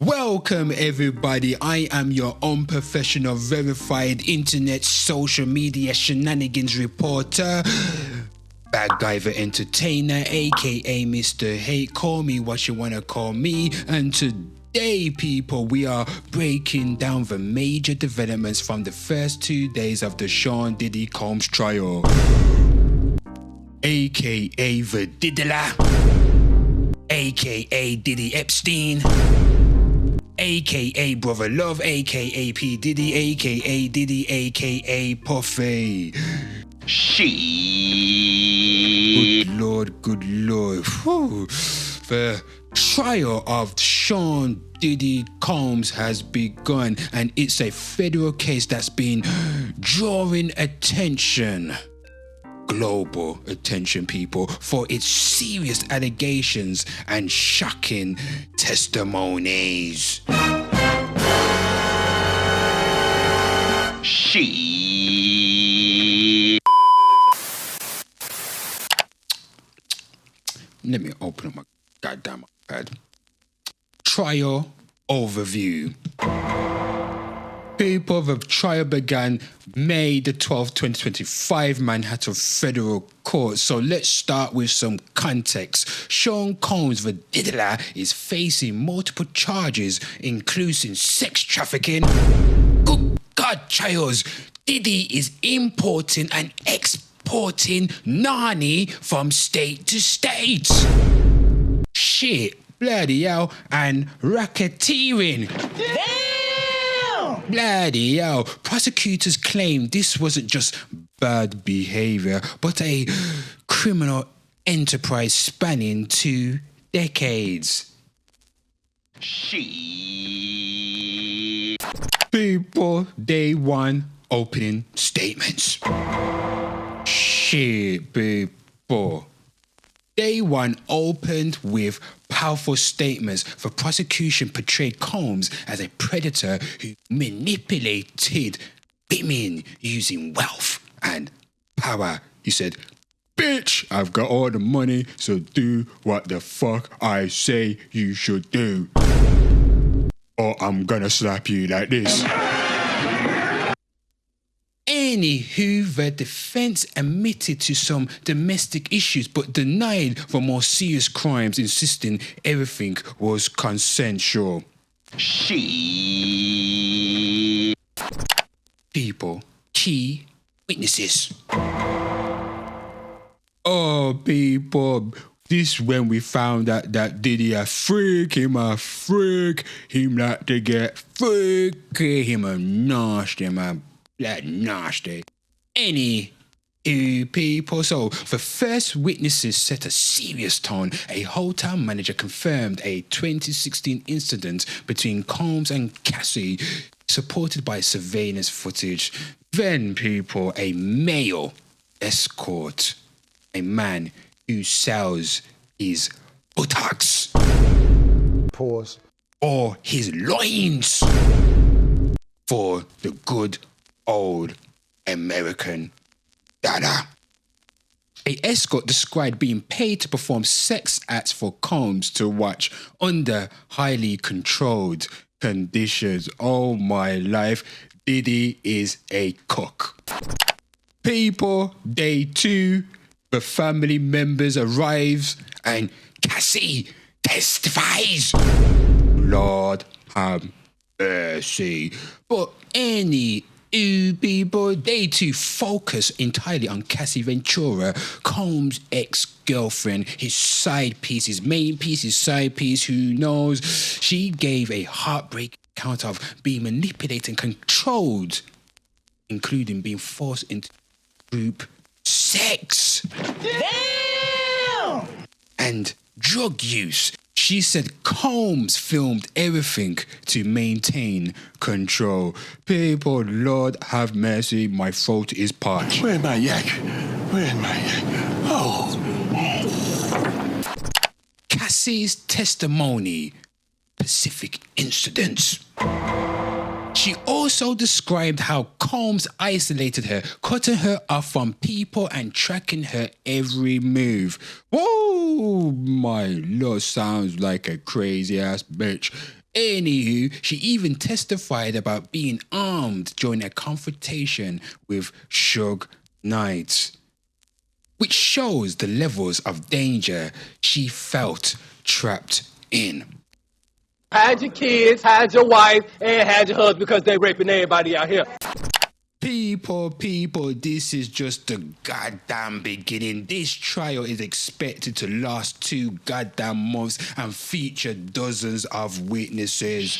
Welcome everybody, I am your unprofessional verified internet social media shenanigans reporter, Baggiver Entertainer, aka Mr. Hate, call me what you wanna call me, and today people we are breaking down the major developments from the first 2 days of the Sean Diddy Combs trial, aka the Diddler, aka Diddy Epstein, aka Brother Love, aka P. Diddy, aka Diddy, aka Puffy. Good lord. Whew. The trial of Sean Diddy Combs has begun, and it's a federal case that's been drawing attention. Global attention, people, for its serious allegations and shocking testimonies. Let me open up my goddamn iPad. Trial overview. People, the trial began May the 12th, 2025, Manhattan Federal Court. So let's start with some context. Sean Combs, the Diddler, is facing multiple charges, including sex trafficking. Good God, Chayos, Diddy is importing and exporting nani from state to state. Shit, bloody hell, and racketeering. Bloody hell. Prosecutors claim this wasn't just bad behaviour, but a criminal enterprise spanning 2 decades. People, day one, opening statements. Shit, people. Day one opened with powerful statements. The prosecution portrayed Combs as a predator who manipulated women using wealth and power. He said, "Bitch, I've got all the money, so do what the fuck I say you should do. Or I'm gonna slap you like this." Anywho, the defense admitted to some domestic issues but denied the more serious crimes, insisting everything was consensual. People, key witnesses. Oh, people, this when we found out that Diddy a freak, him like to get freaky, him a nasty, man. Like nasty. People. So the first witnesses set a serious tone. A hotel manager confirmed a 2016 incident between Combs and Cassie, supported by surveillance footage. Then, people, a male escort, a man who sells his buttocks. Pause. Or his loins for the good old American dada. A escort described being paid to perform sex acts for Combs to watch under highly controlled conditions. Oh my life, Diddy is a cook. People, day two, the family members arrives and Cassie testifies. Lord have mercy. But people, they too focus entirely on Cassie Ventura, Combs' ex-girlfriend, his side piece, his main piece, his side piece, who knows. She gave a heartbreaking account of being manipulated and controlled, including being forced into group sex. Damn! And drug use. She said Combs filmed everything to maintain control. People, Lord have mercy, my throat is parched. Where's my yak? Oh. Cassie's testimony, Pacific incidents. She also described how Combs isolated her, cutting her off from people and tracking her every move. Whoa, my lord, sounds like a crazy ass bitch. Anywho, she even testified about being armed during a confrontation with Suge Knight, which shows the levels of danger she felt trapped in. Hide your kids, hide your wife, and hide your husband because they raping everybody out here. People, this is just the goddamn beginning. This trial is expected to last 2 goddamn months and feature dozens of witnesses.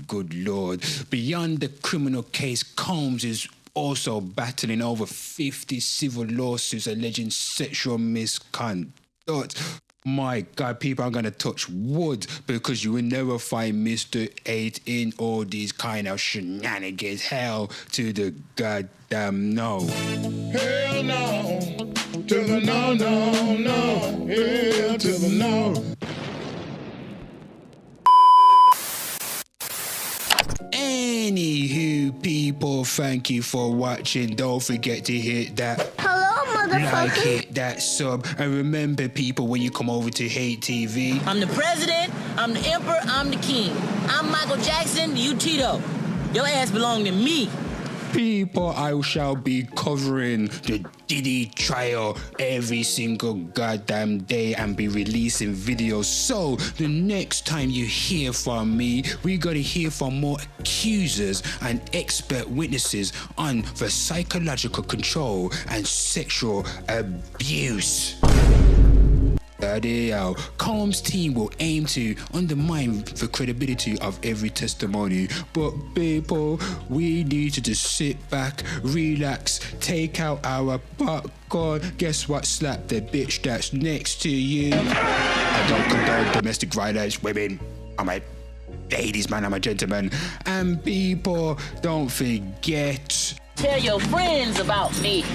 Good lord. Beyond the criminal case, Combs is also battling over 50 civil lawsuits alleging sexual misconduct. My God, people, I'm going to touch wood because you will never find Mr. 8 in all these kind of shenanigans. Hell to the goddamn no. Hell no. To the no. Hell to the no. Anywho, people, thank you for watching. Don't forget to hit that like, hit that sub, and remember, people, when you come over to Hate TV, I'm the president, I'm the emperor, I'm the king. I'm Michael Jackson, you Tito. Your ass belong to me. people, I shall be covering the Diddy trial every single goddamn day and be releasing videos. So the next time you hear from me, we gotta hear from more accusers and expert witnesses on the psychological control and sexual abuse. Combs' team will aim to undermine the credibility of every testimony, but people, we need to just sit back, relax, take out our popcorn. Guess what? Slap the bitch that's next to you. I don't condone domestic violence, women. I'm a ladies man, I'm a gentleman. And people, don't forget, Tell your friends about me.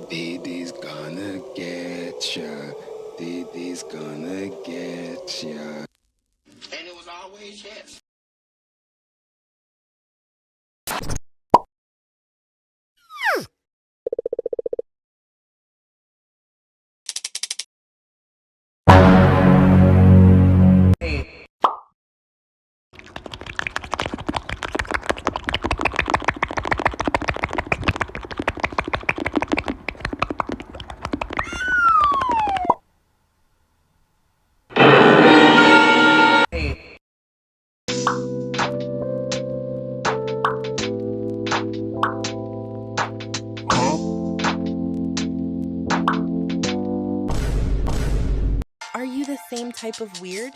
Diddy's gonna get ya. Diddy's gonna get ya. And it was always yes. Are you the same type of weird?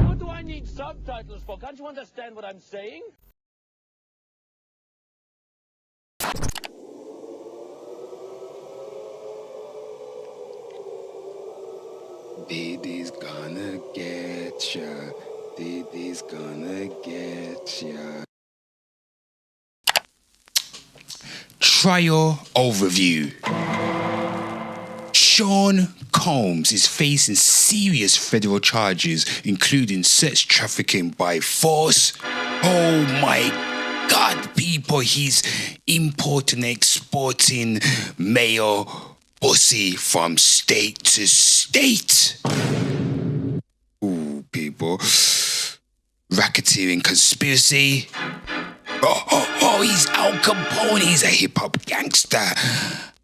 What do I need subtitles for? Can't you understand what I'm saying? Diddy's gonna get ya. Diddy's gonna get ya. Trial overview. Sean Combs is facing serious federal charges, including sex trafficking by force. Oh my God, people, he's importing and exporting male pussy from state to state. Ooh, people. Racketeering conspiracy. He's Al Capone, he's a hip-hop gangster.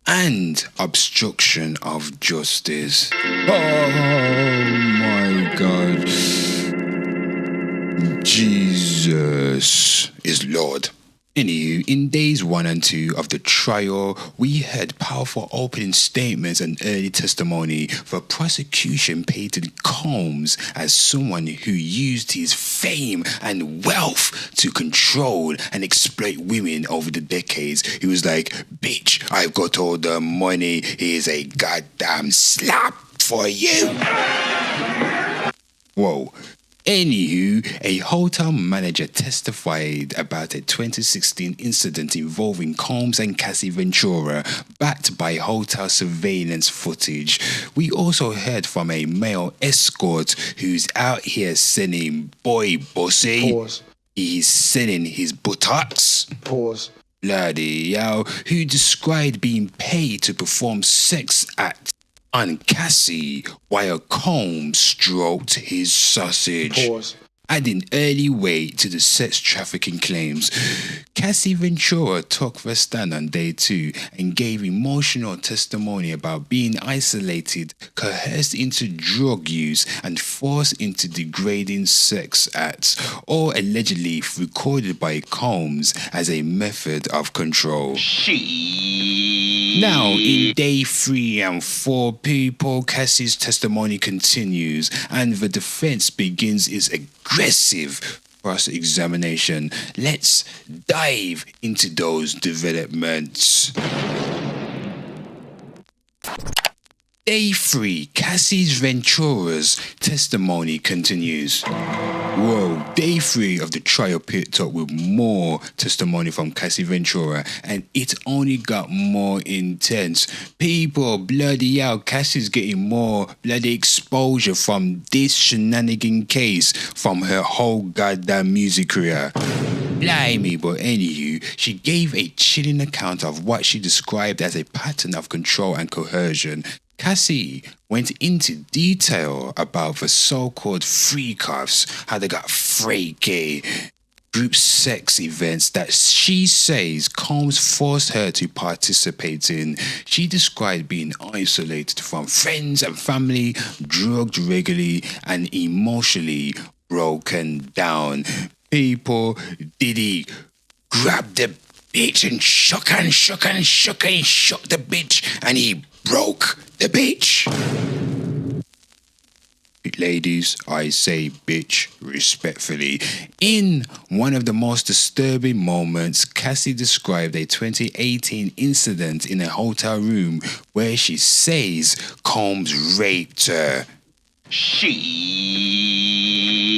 And obstruction of justice. Oh my God. Jesus is Lord. Anywho, in days 1 and 2 of the trial, we heard powerful opening statements and early testimony. The prosecution painted Combs as someone who used his fame and wealth to control and exploit women over the decades. He was like, bitch, I've got all the money, here's a goddamn slap for you. Whoa. Anywho, a hotel manager testified about a 2016 incident involving Combs and Cassie Ventura, backed by hotel surveillance footage. We also heard from a male escort who's out here selling boy bossy. Pause. He's selling his buttocks. Pause. Bloody hell, who described being paid to perform sex acts on Cassie while Combs stroked his sausage. Pause. Adding early weight to the sex trafficking claims. Cassie Ventura took the stand on day 2 and gave emotional testimony about being isolated, coerced into drug use, and forced into degrading sex acts, all allegedly recorded by Combs as a method of control. Now, in day 3 and 4, people, Cassie's testimony continues, and the defense begins its aggressive cross-examination. Let's dive into those developments. Day 3, Cassie's Ventura's testimony continues. Whoa, day 3 of the trial picked up with more testimony from Cassie Ventura, and it only got more intense. People, bloody hell, Cassie's getting more bloody exposure from this shenanigan case from her whole goddamn music career. Blimey, but anywho, she gave a chilling account of what she described as a pattern of control and coercion. Cassie went into detail about the so-called freak-offs, how they got freaky, group sex events that she says Combs forced her to participate in. She described being isolated from friends and family, drugged regularly, and emotionally broken down. People, Diddy grabbed the bitch and shook the bitch, and he broke the bitch. Ladies, I say bitch respectfully. In one of the most disturbing moments, Cassie described a 2018 incident in a hotel room where she says Combs raped her.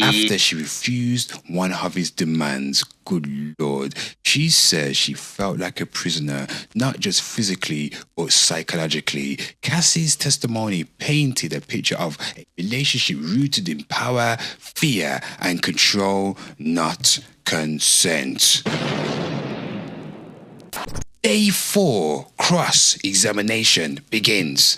After she refused one of his demands, good lord, she says she felt like a prisoner, not just physically, but psychologically. Cassie's testimony painted a picture of a relationship rooted in power, fear, and control, not consent. Day 4, cross-examination begins.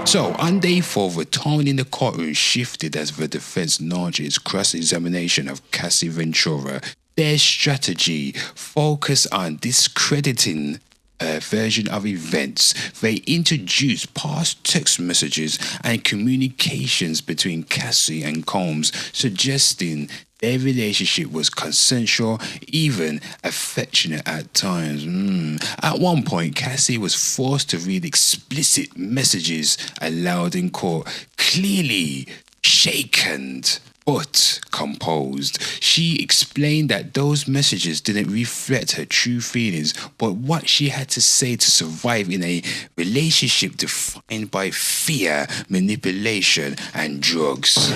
So, on day 4, the tone in the courtroom shifted as the defense launched its cross-examination of Cassie Ventura. Their strategy focused on discrediting her version of events. They introduced past text messages and communications between Cassie and Combs, suggesting their relationship was consensual, even affectionate at times. At one point, Cassie was forced to read explicit messages aloud in court, clearly shaken but composed. She explained that those messages didn't reflect her true feelings, but what she had to say to survive in a relationship defined by fear, manipulation, and drugs.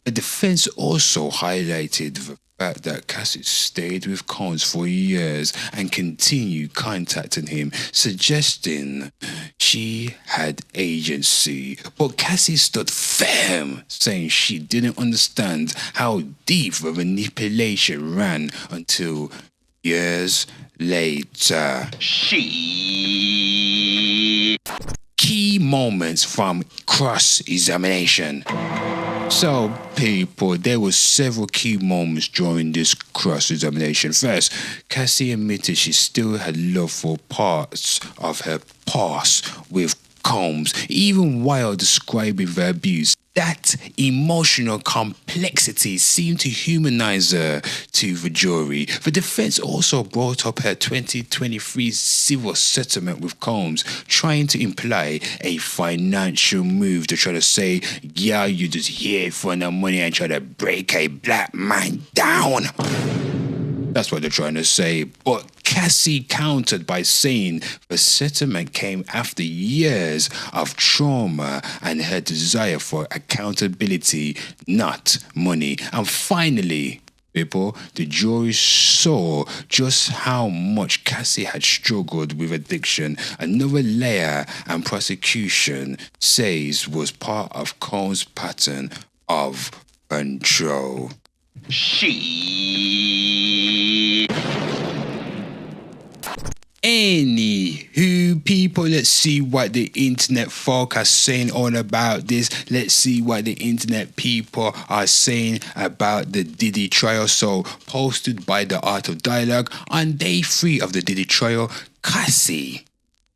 The defense also highlighted the fact that Cassie stayed with Combs for years and continued contacting him, suggesting she had agency. But Cassie stood firm, saying she didn't understand how deep the manipulation ran until years later. Key moments from cross-examination. So, people, there were several key moments during this cross-examination. First, Cassie admitted she still had love for parts of her past with Combs, even while describing the abuse. That emotional complexity seemed to humanize her to the jury. The defense also brought up her 2023 civil settlement with Combs, trying to imply a financial move to try to say, yeah, you just here for the money and try to break a black man down. That's what they're trying to say. But Cassie countered by saying the settlement came after years of trauma and her desire for accountability, not money. And finally, people, the jury saw just how much Cassie had struggled with addiction. Another layer and prosecution says was part of Cole's pattern of control. Anywho, people, let's see what the internet folk are saying all about this. Let's see what the internet people are saying about the Diddy trial. So, posted by the Art of Dialogue, on day 3 of the Diddy trial, Cassie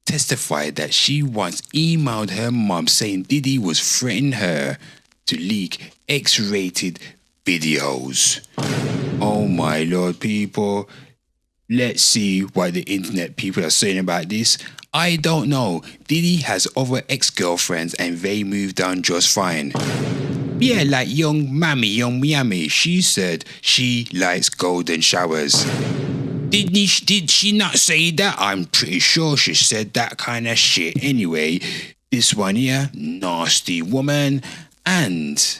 testified that she once emailed her mom saying Diddy was threatening her to leak X-rated videos. Oh my lord, people. Let's see what the internet people are saying about this. I don't know. Diddy has other ex-girlfriends and they moved on just fine. Yeah, like young Miami. She said she likes golden showers. Did she not say that? I'm pretty sure she said that kind of shit. Anyway, this one here, nasty woman. And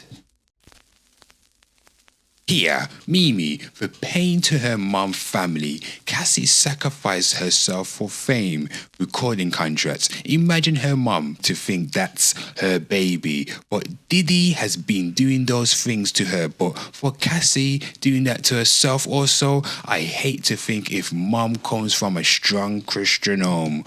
here, Mimi, for paying to her mom family, Cassie sacrificed herself for fame, recording contracts. Imagine her mom to think that's her baby. But Diddy has been doing those things to her. But for Cassie doing that to herself also, I hate to think if mom comes from a strong Christian home.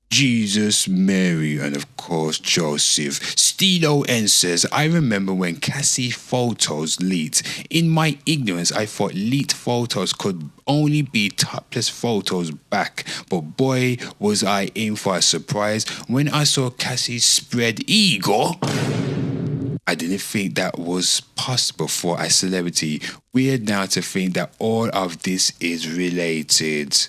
Jesus, Mary, and of course Joseph. Stilo N says, I remember when Cassie photos leaked. In my ignorance, I thought leaked photos could only be topless photos back. But boy, was I in for a surprise when I saw Cassie's spread eagle. I didn't think that was possible for a celebrity. Weird now to think that all of this is related.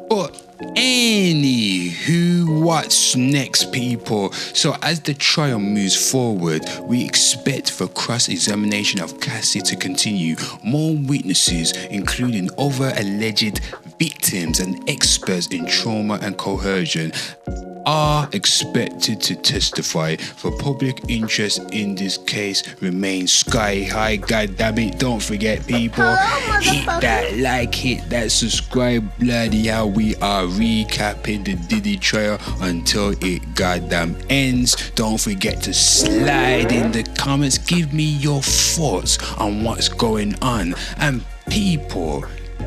But anywho, what's next, people? So as the trial moves forward, we expect for cross-examination of Cassie to continue. More witnesses, including other alleged victims and experts in trauma and coercion, are expected to testify. For public interest in this case remains sky high. God damn it, don't forget, people, hit that like, hit that subscribe. Bloody hell, we are recapping the Diddy trial until it goddamn ends. Don't forget to slide in the comments, give me your thoughts on what's going on. And people,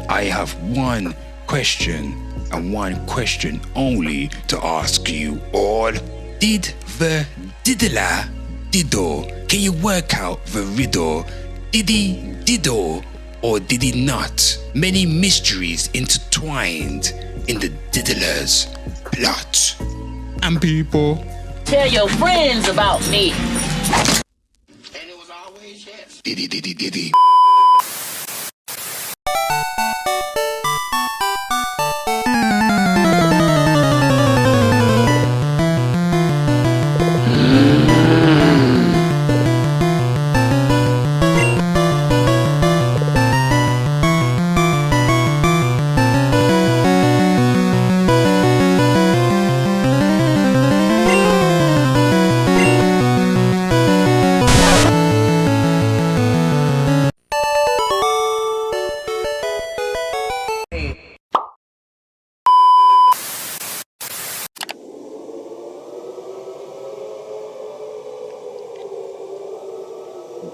I have one question and one question only to ask you all. Did the diddler diddle? Can you work out the riddle? Did he diddle or did he not? Many mysteries intertwined in the diddler's plot. And people, Tell your friends about me. And it was always yes. Diddy.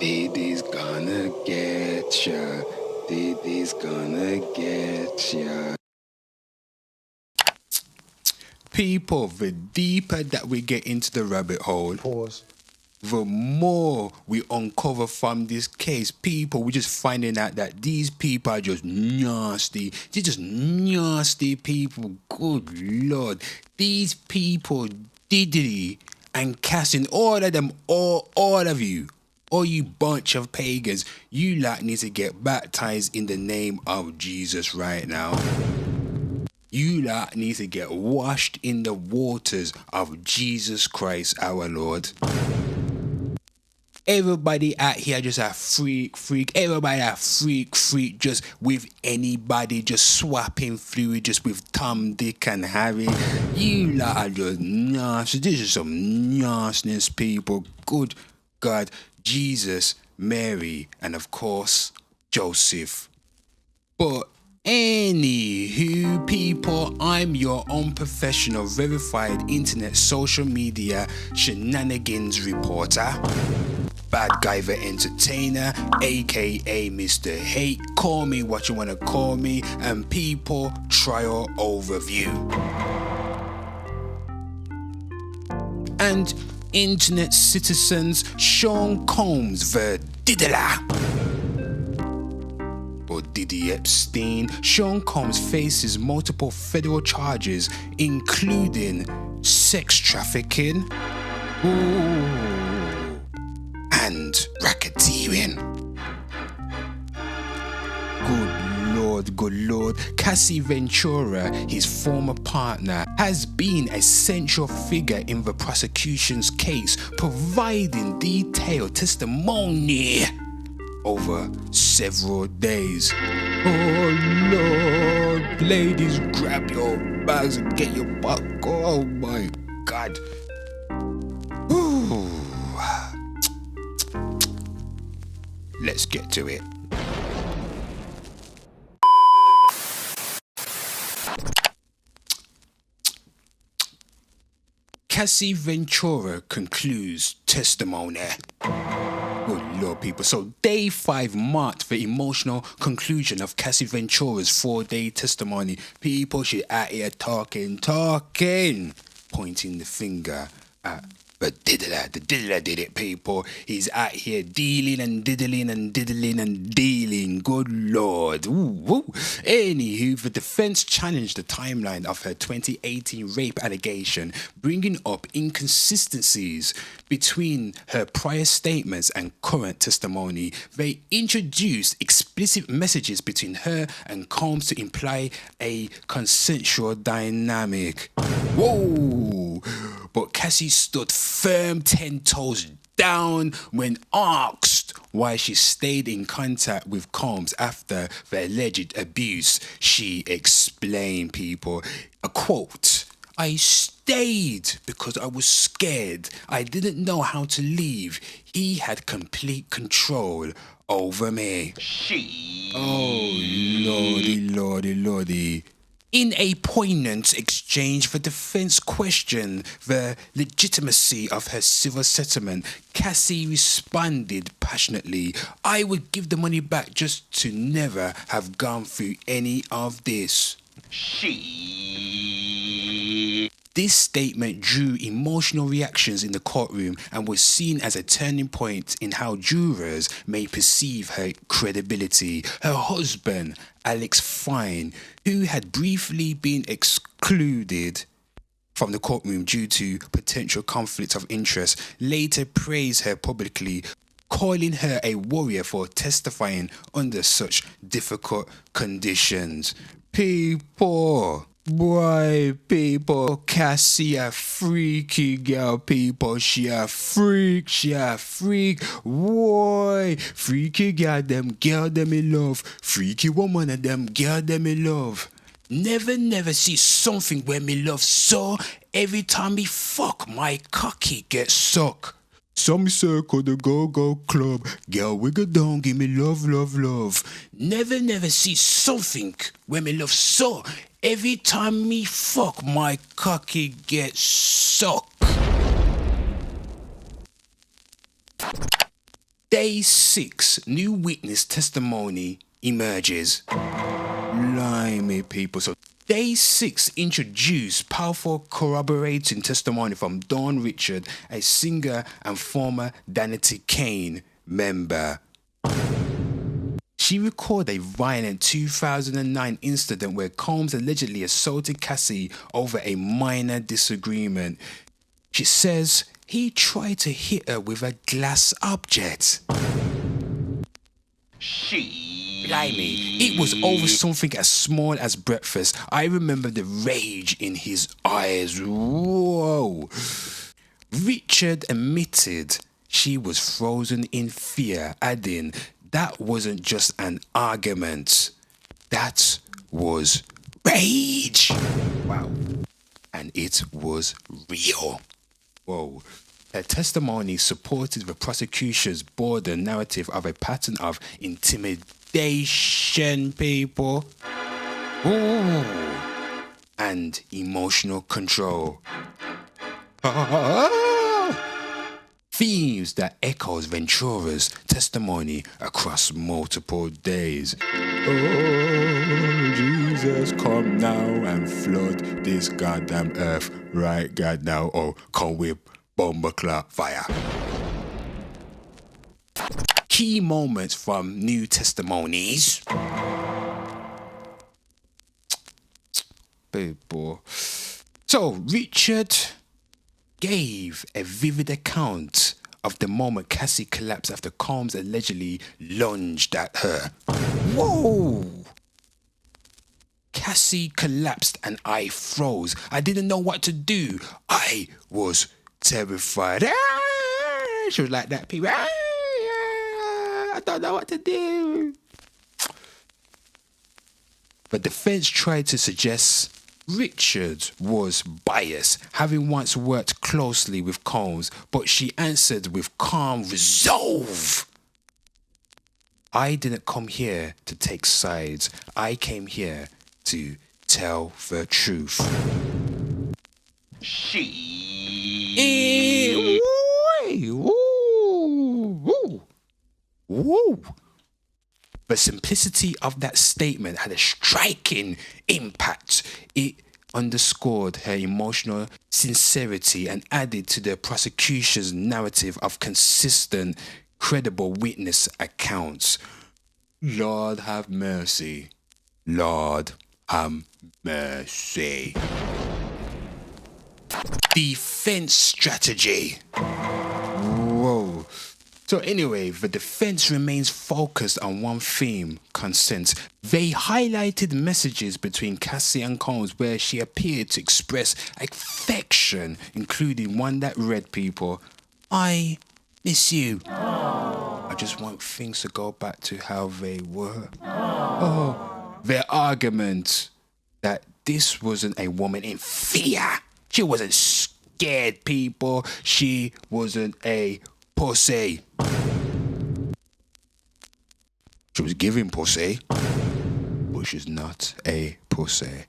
Diddy's gonna get ya. Diddy's gonna get ya. People, the deeper that we get into the rabbit hole, Pause. the more we uncover from this case. People, we're just finding out that these people are just nasty. They're just nasty people. Good Lord. These people, Diddy and Cassie, all of them, all of you, all you bunch of pagans, you lot need to get baptized in the name of Jesus right now. You lot need to get washed in the waters of Jesus Christ our Lord. Everybody out here just a freak. Everybody a freak, just with anybody, just swapping fluid, just with Tom, Dick and Harry. You lot are just nasty. This is some nastiness, people. Good God. Jesus, Mary, and of course, Joseph. But anywho, people, I'm your unprofessional, verified internet social media shenanigans reporter. Bad Guy the Entertainer, aka Mr. Hate, call me what you wanna call me, and people, trial overview. And internet citizens, Sean Combs the Diddler. Or Diddy Epstein, Sean Combs faces multiple federal charges, including sex trafficking. And racketeering. Good lord. Cassie Ventura, his former partner, has been a central figure in the prosecution's case, providing detailed testimony over several days. Oh Lord, ladies, grab your bags and get your butt. Oh my God. Ooh. Let's get to it. Cassie Ventura concludes testimony. Good Lord, people. So day 5 marked the emotional conclusion of Cassie Ventura's 4-day testimony. People, she out here talking, pointing the finger at the diddler did it, people. He's out here dealing and diddling and dealing. Good Lord. Ooh. Anywho, the defense challenged the timeline of her 2018 rape allegation, bringing up inconsistencies between her prior statements and current testimony. They introduced explicit messages between her and Combs to imply a consensual dynamic. Whoa! But Cassie stood firm 10 toes down when asked why she stayed in contact with Combs after the alleged abuse. She explained, people, a quote, "I stayed because I was scared. I didn't know how to leave. He had complete control over me." Oh, lordy. In a poignant exchange, the defense questioned the legitimacy of her civil settlement. Cassie responded passionately, "I would give the money back just to never have gone through any of this." This statement drew emotional reactions in the courtroom and was seen as a turning point in how jurors may perceive her credibility. Her husband, Alex Fine, who had briefly been excluded from the courtroom due to potential conflicts of interest, later praised her publicly, calling her a warrior for testifying under such difficult conditions. People, Cassie a freaky girl, people. She a freak. Boy, freaky girl, them girl them in love. Freaky woman and them girl them in love. Never see something where me love so. Every time me fuck, my cocky gets suck. Some circle the go-go club. Girl, wiggle down, give me love. Never see something where me love so. Every time me fuck, my cocky gets sucked. Day 6, new witness testimony emerges. Blimey, people. So Day 6 introduced powerful corroborating testimony from Dawn Richard, a singer and former Danity Kane member. She recorded a violent 2009 incident where Combs allegedly assaulted Cassie over a minor disagreement. She says he tried to hit her with a glass object. Blimey, it was over something as small as breakfast. I remember the rage in his eyes. Whoa. Richard admitted she was frozen in fear, adding, that wasn't just an argument. That was rage. Wow. And it was real. Whoa. Her testimony supported the prosecution's broader narrative of a pattern of intimidation, people. Ooh. And emotional control. Themes that echoes Ventura's testimony across multiple days. Oh, Jesus, come now and flood this goddamn earth right God now, or come with bomber clock fire. Key moments from new testimonies. People. So, Richard gave a vivid account of the moment Cassie collapsed after Combs allegedly lunged at her. Whoa! Cassie collapsed and I froze. I didn't know what to do. I was terrified. Ah! She was like that, people. Ah! I don't know what to do. The defense tried to suggest Richard was biased, having once worked closely with Combs, but she answered with calm resolve. I didn't come here to take sides. I came here to tell the truth. Woo. The simplicity of that statement had a striking impact. It underscored her emotional sincerity and added to the prosecution's narrative of consistent, credible witness accounts. Lord have mercy. Lord have mercy. Defense strategy. Whoa. So anyway, the defense remains focused on one theme, consent. They highlighted messages between Cassie and Combs where she appeared to express affection, including one that read, people, I miss you. I just want things to go back to how they were. Their argument that this wasn't a woman in fear. She wasn't scared, people. She wasn't a pussy. She was giving pussy, but she's not a pussy.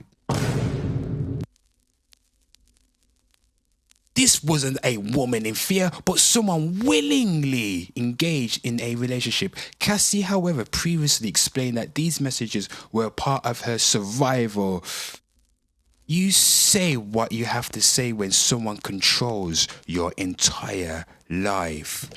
This wasn't a woman in fear, but someone willingly engaged in a relationship. Cassie, however, previously explained that these messages were part of her survival. You say what you have to say when someone controls your entire life.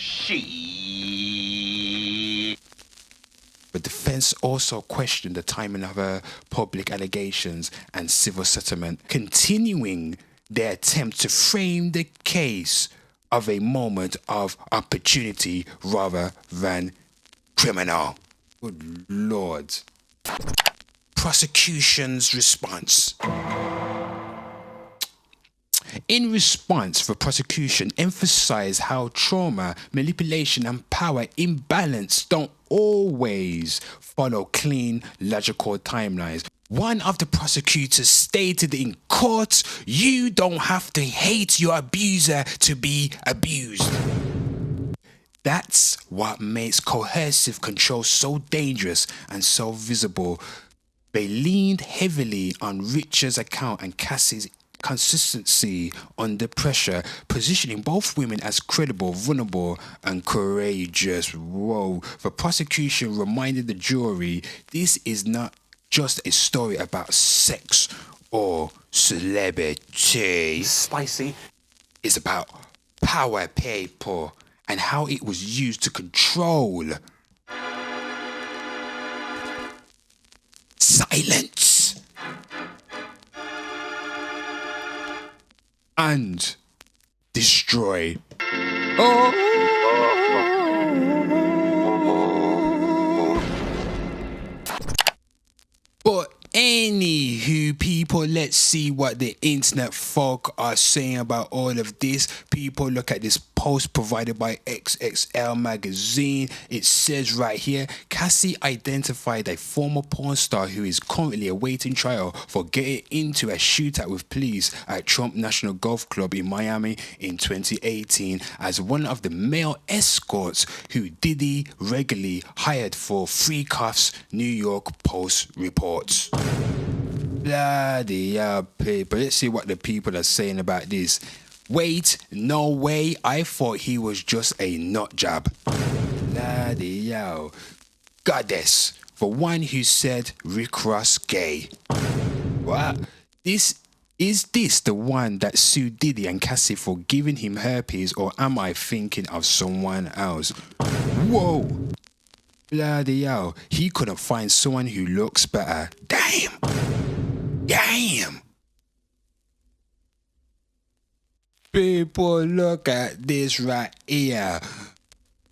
The defense also questioned the timing of her public allegations and civil settlement, continuing their attempt to frame the case of a moment of opportunity rather than criminal. Good Lord. Prosecution's response. In response, the prosecution emphasized how trauma, manipulation, and power imbalance don't always follow clean, logical timelines. One of the prosecutors stated in court, you don't have to hate your abuser to be abused. That's what makes coercive control so dangerous and so visible. They leaned heavily on Richard's account and Cassie's consistency under pressure, positioning both women as credible, vulnerable, and courageous. Whoa. The prosecution reminded the jury this is not just a story about sex or celebrity. Spicy. It's about power, people, and how it was used to control. Silence. And destroy. People, let's see what the internet folk are saying about all of this. People, look at this post provided by XXL magazine. It says right here, Cassie identified a former porn star who is currently awaiting trial for getting into a shootout with police at Trump National Golf Club in Miami in 2018 as one of the male escorts who Diddy regularly hired for free cuffs, New York Post reports. Bloody hell, people. Let's see what the people are saying about this. Wait, no way. I thought he was just a nut job. Bloody hell. Goddess. For one who said Rick Ross gay. What? Is this the one that sued Diddy and Cassie for giving him herpes, or am I thinking of someone else? Whoa. Bloody hell. He couldn't find someone who looks better. Damn. Damn! People, look at this right here.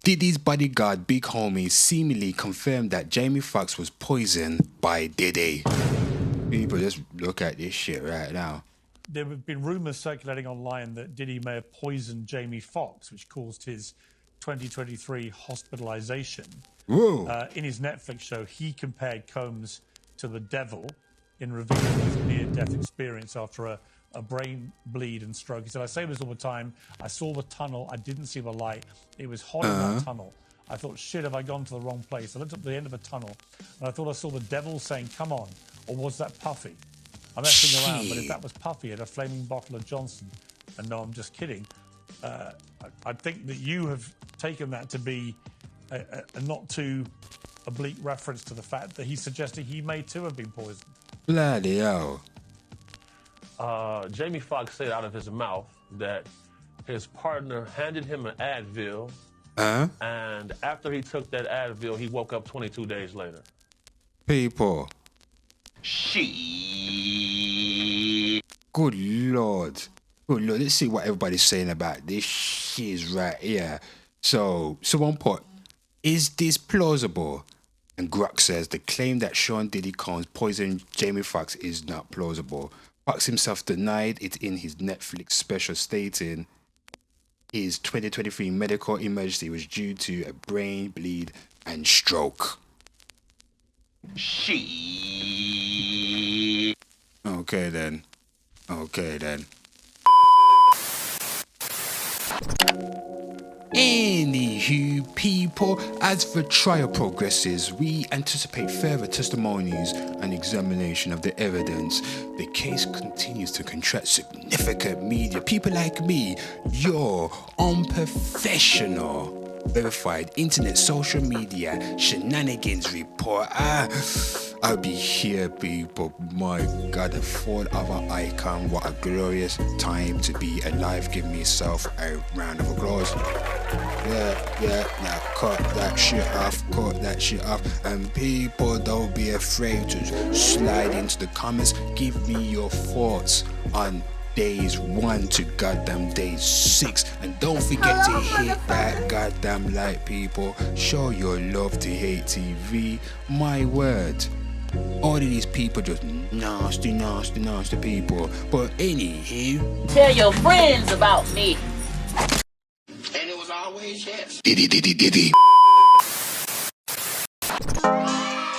Diddy's bodyguard, Big Homie, seemingly confirmed that Jamie Foxx was poisoned by Diddy. People, just look at this shit right now. There have been rumours circulating online that Diddy may have poisoned Jamie Foxx, which caused his 2023 hospitalisation. Whoa! In his Netflix show, he compared Combs to the devil in revealing his near-death experience after a brain bleed and stroke. He said, I say this all the time. I saw the tunnel. I didn't see the light. It was hot in that tunnel. I thought, shit, have I gone to the wrong place? I looked up the end of a tunnel, and I thought I saw the devil saying, come on. Or was that Puffy? I'm messing around, but if that was Puffy at a flaming bottle of Johnson, and no, I'm just kidding, I think that you have taken that to be a not too oblique reference to the fact that he's suggesting he may too have been poisoned. Bloody hell. Jamie Foxx said out of his mouth that his partner handed him an Advil, and after he took that Advil, he woke up 22 days later. People. She. Good Lord. Good Lord. Let's see what everybody's saying about this shit right here. So, someone put, is this plausible? And Grok says the claim that Sean Diddy Combs poisoned Jamie Foxx is not plausible. Foxx himself denied it in his Netflix special, stating his 2023 medical emergency was due to a brain bleed and stroke. She. Okay then. Anywho, people, as the trial progresses, we anticipate further testimonies and examination of the evidence. The case continues to contract significant media. People like me, your unprofessional, verified internet social media shenanigans report. I'll be here, people. My God, a full other icon. What a glorious time to be alive. Give myself a round of applause. Now cut that shit off. And people, don't be afraid to slide into the comments. Give me your thoughts on days 1 to goddamn day 6, and don't forget to hit that goddamn like, people. Show your love to Hate TV. My word, all of these people just nasty people. But anywho, Tell your friends about me. And it was always yes. Diddy.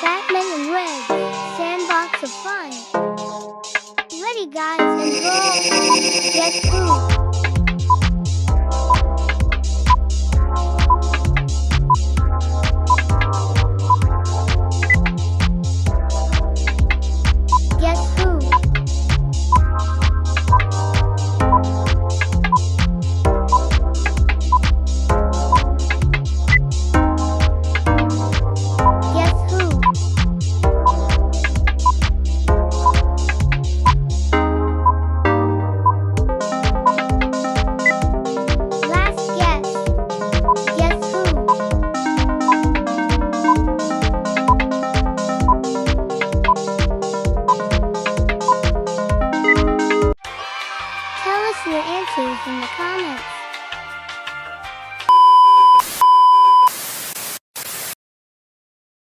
Blackmail and Red, sandbox of fun. Ready, guys, and go. Get through. Your answers in the comments.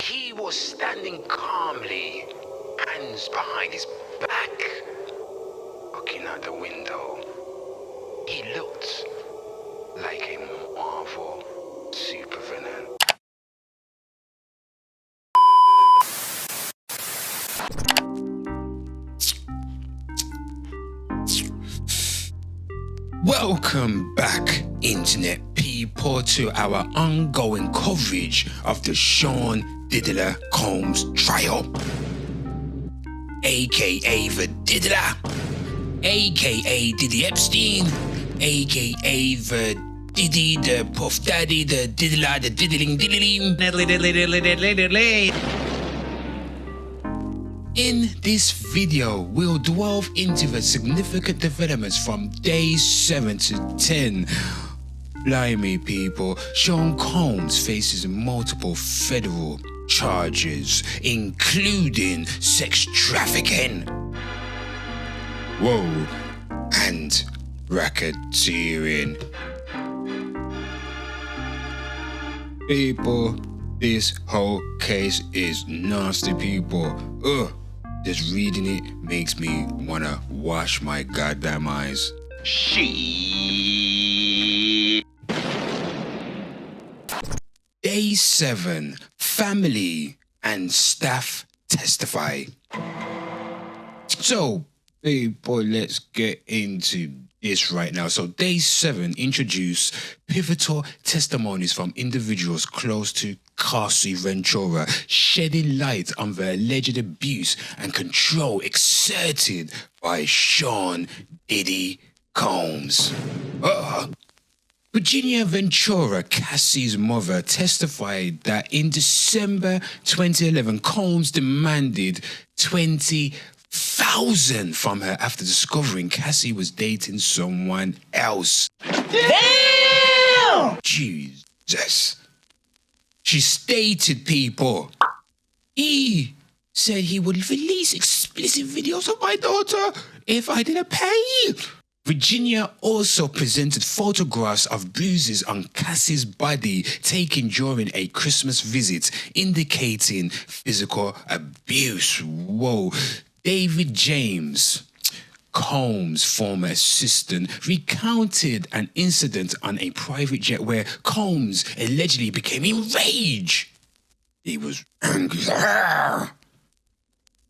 He was standing calmly, hands behind his back. out the window. He looked like a Marvel supervillain. Welcome back, Internet people, to our ongoing coverage of the Sean Diddy Combs trial, aka the Diddler, aka Diddy Epstein, aka the Diddy, the Puff Daddy, the Diddler, the Diddling Diddling. In this video, we'll delve into the significant developments from days 7 to 10. Blimey, people, Sean Combs faces multiple federal charges, including sex trafficking, and racketeering. People, this whole case is nasty, people. Just reading it makes me wanna wash my goddamn eyes. Day 7, family and staff testify. So, people, let's get into this right now. So, day 7 introduced pivotal testimonies from individuals close to Cassie Ventura, shedding light on the alleged abuse and control exerted by Sean Diddy Combs. Virginia Ventura, Cassie's mother, testified that in December 2011, Combs demanded $20,000 from her after discovering Cassie was dating someone else. Damn! Jesus. She stated, people, he said he would release explicit videos of my daughter if I didn't pay. Virginia also presented photographs of bruises on Cassie's body taken during a Christmas visit, indicating physical abuse. David James, Combs' former assistant, recounted an incident on a private jet where Combs allegedly became enraged. He was angry,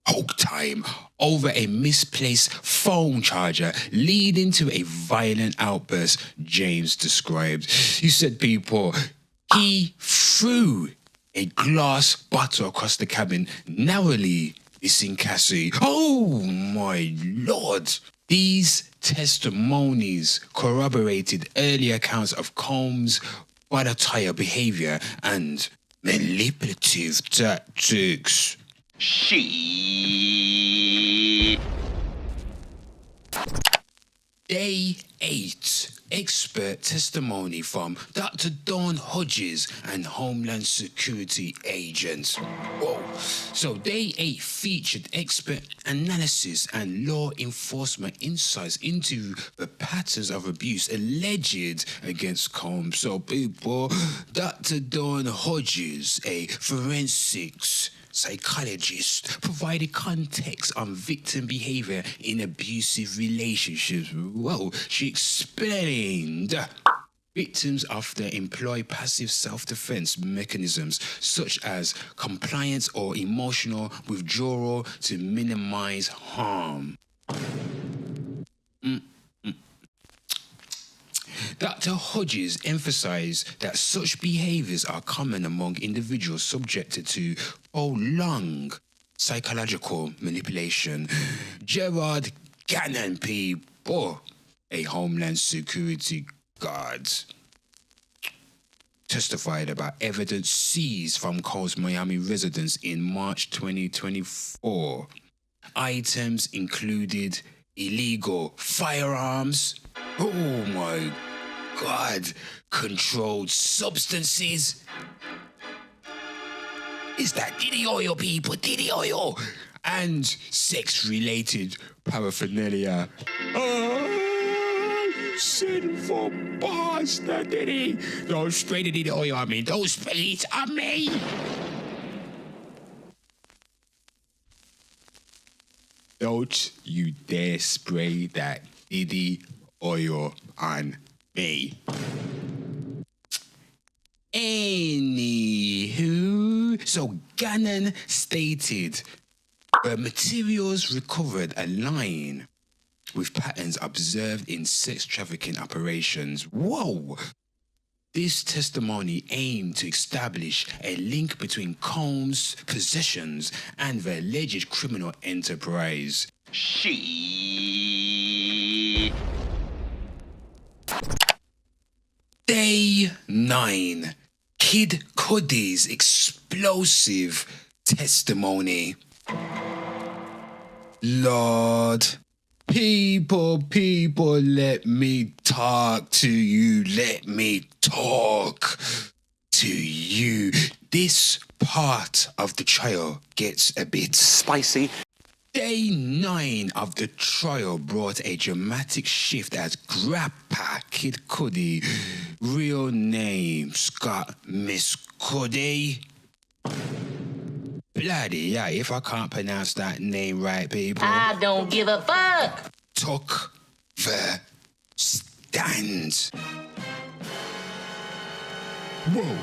Hulk time, over a misplaced phone charger, leading to a violent outburst, James described. He said, people, he threw a glass bottle across the cabin, narrowly missing Cassie. Oh my Lord. These testimonies corroborated earlier accounts of Combs' volatile behaviour and manipulative tactics. Day 8. Expert testimony from Dr. Dawn Hodges and Homeland Security agents. So day 8 featured expert analysis and law enforcement insights into the patterns of abuse alleged against Combs. So people, Dr. Dawn Hodges, a forensics psychologist, provided context on victim behavior in abusive relationships. She explained victims often employ passive self-defense mechanisms such as compliance or emotional withdrawal to minimize harm. Dr. Hodges emphasized that such behaviors are common among individuals subjected to prolonged psychological manipulation. Gerard Gannon, people, a Homeland Security guard, testified about evidence seized from Cole's Miami residence in March 2024. Items included illegal firearms, oh my God, controlled substances. Is that Diddy oil, people? Diddy oil. And sex-related paraphernalia. Oh, sinful bastard, Diddy. Don't spray the Diddy oil on me. Don't spray it on me. Don't you dare spray that Diddy, Oil, and me. Anywho, so Gannon stated the materials recovered align with patterns observed in sex trafficking operations. Whoa! This testimony aimed to establish a link between Combs' possessions and the alleged criminal enterprise. Day 9. Kid Cudi's explosive testimony. Lord, people, let me talk to you. Let me talk to you. This part of the trial gets a bit spicy. Day 9 of the trial brought a dramatic shift as Grandpa Kid Cudi, real name Scott Miss Cudi. Bloody yeah, if I can't pronounce that name right, people. I don't give a fuck. Took the stand. Whoa.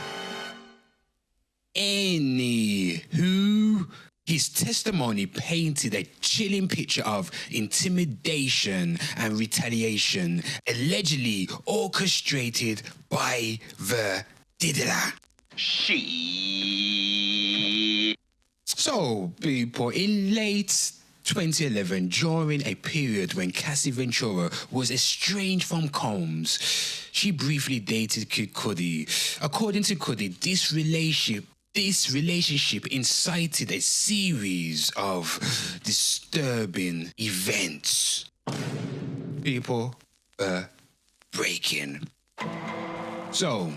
Anywho, his testimony painted a chilling picture of intimidation and retaliation allegedly orchestrated by the diddler. So, people, in late 2011, during a period when Cassie Ventura was estranged from Combs, she briefly dated Kid Cudi. According to Cudi, this relationship incited a series of disturbing events. People breaking. So,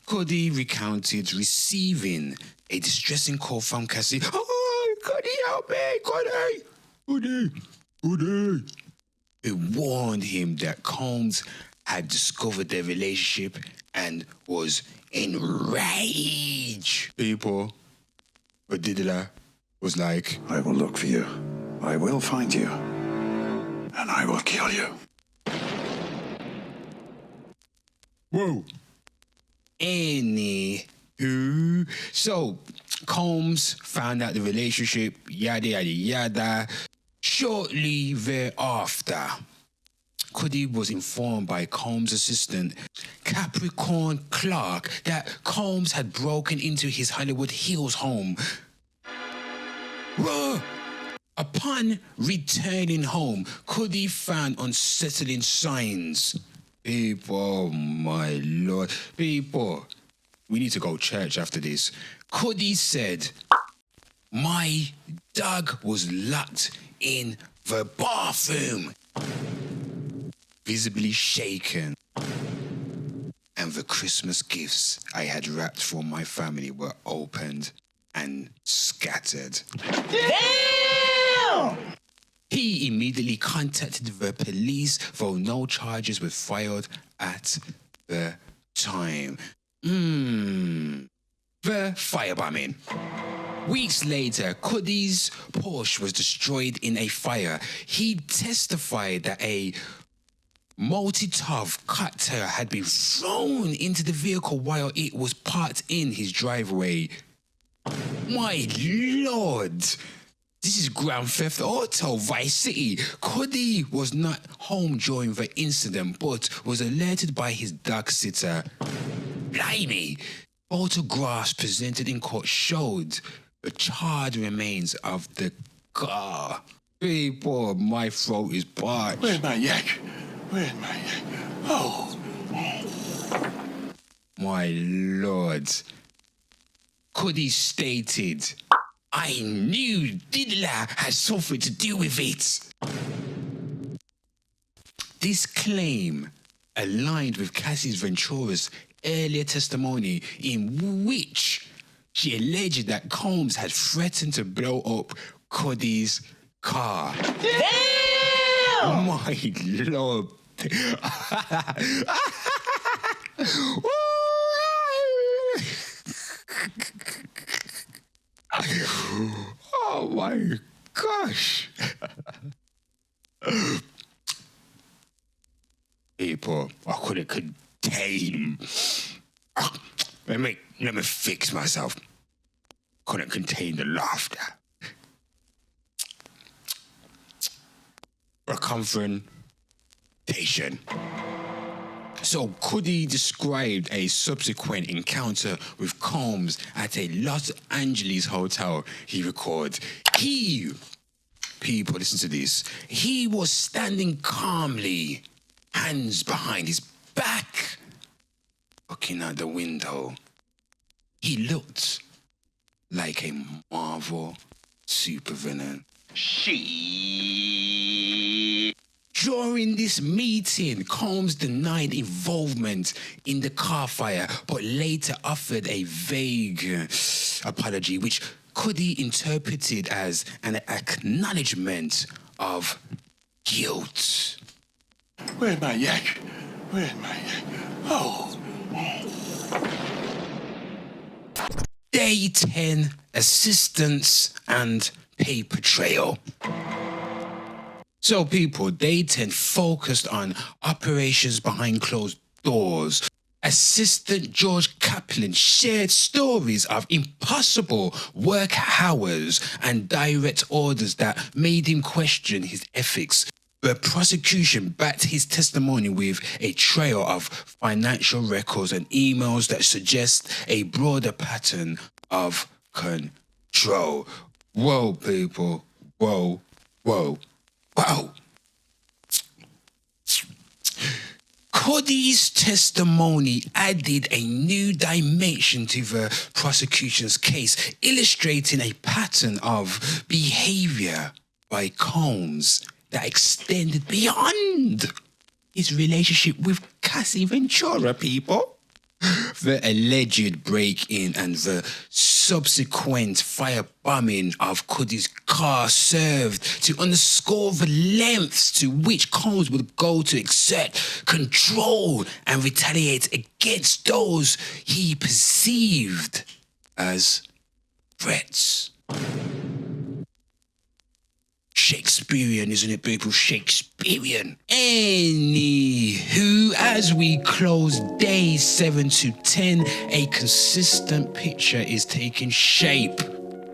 Cudi recounted receiving a distressing call from Cassie. Oh, Cudi, help me, Cudi. Who warned him that Combs had discovered their relationship and was enraged. People, but Diddler was like, I will look for you. I will find you. And I will kill you. Whoa. Anywho, so Combs found out the relationship, yada, yada, yada. Shortly thereafter, Cudi was informed by Combs' assistant, Capricorn Clark, that Combs had broken into his Hollywood Hills home. Whoa. Upon returning home, Cudi found unsettling signs. People, my lord. People, we need to go to church after this. Cudi said, my dog was locked in the bathroom, visibly shaken, and the Christmas gifts I had wrapped for my family were opened and scattered. Damn! He immediately contacted the police, though no charges were filed at the time. The firebombing. Weeks later, Cudi's Porsche was destroyed in a fire. He testified that a multi-tov cutter had been thrown into the vehicle while it was parked in his driveway. My lord! This is Grand Theft Auto Vice City. Cudi was not home during the incident, but was alerted by his dog sitter. Blimey! Photographs presented in court showed the charred remains of the car. People, my throat is parched. Where's my yak? Where's my yak? Oh. My lord. Cudi stated, I knew Diddler had something to do with it. This claim aligned with Cassie Ventura's earlier testimony, in which she alleged that Combs had threatened to blow up Cudi's car. Damn! My lord. Oh my gosh. Let me fix myself. Couldn't contain the laughter. A confrontation. So Cuddy described a subsequent encounter with Combs at a Los Angeles hotel. He records, people, listen to this. He was standing calmly, hands behind his back, looking out the window. He looked like a Marvel supervillain. During this meeting, Combs denied involvement in the car fire, but later offered a vague apology, which Cuddy interpreted as an acknowledgement of guilt. Where's my yak? Where's my yak? Oh. Day 10, assistance and paper trail. So people, Day 10 focused on operations behind closed doors. Assistant George Kaplan shared stories of impossible work hours and direct orders that made him question his ethics. The prosecution backed his testimony with a trail of financial records and emails that suggest a broader pattern of control. Whoa, people. Whoa, whoa, whoa. Cuddy's testimony added a new dimension to the prosecution's case, illustrating a pattern of behaviour by Combs that extended beyond his relationship with Cassie Ventura, people. The alleged break-in and the subsequent firebombing of Cuddy's car served to underscore the lengths to which Combs would go to exert control and retaliate against those he perceived as threats. Shakespearean, isn't it, people? Shakespearean. Anywho, as we close days 7 to 10, a consistent picture is taking shape.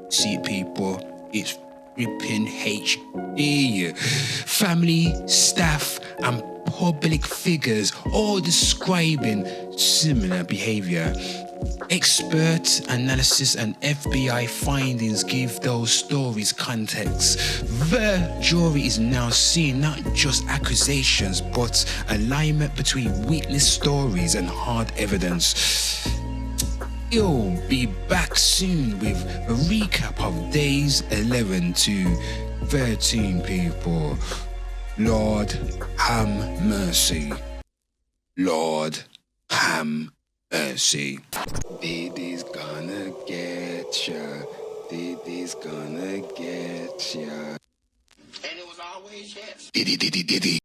See, people, it's ripping HD. Family, staff, and public figures all describing similar behavior. Expert analysis and FBI findings give those stories context. The jury is now seeing not just accusations, but alignment between witness stories and hard evidence. We'll be back soon with a recap of days 11 to 13, people. Lord, have mercy. Lord, have mercy. Diddy's gonna get ya. Diddy's gonna get ya. And it was always yes. Diddy.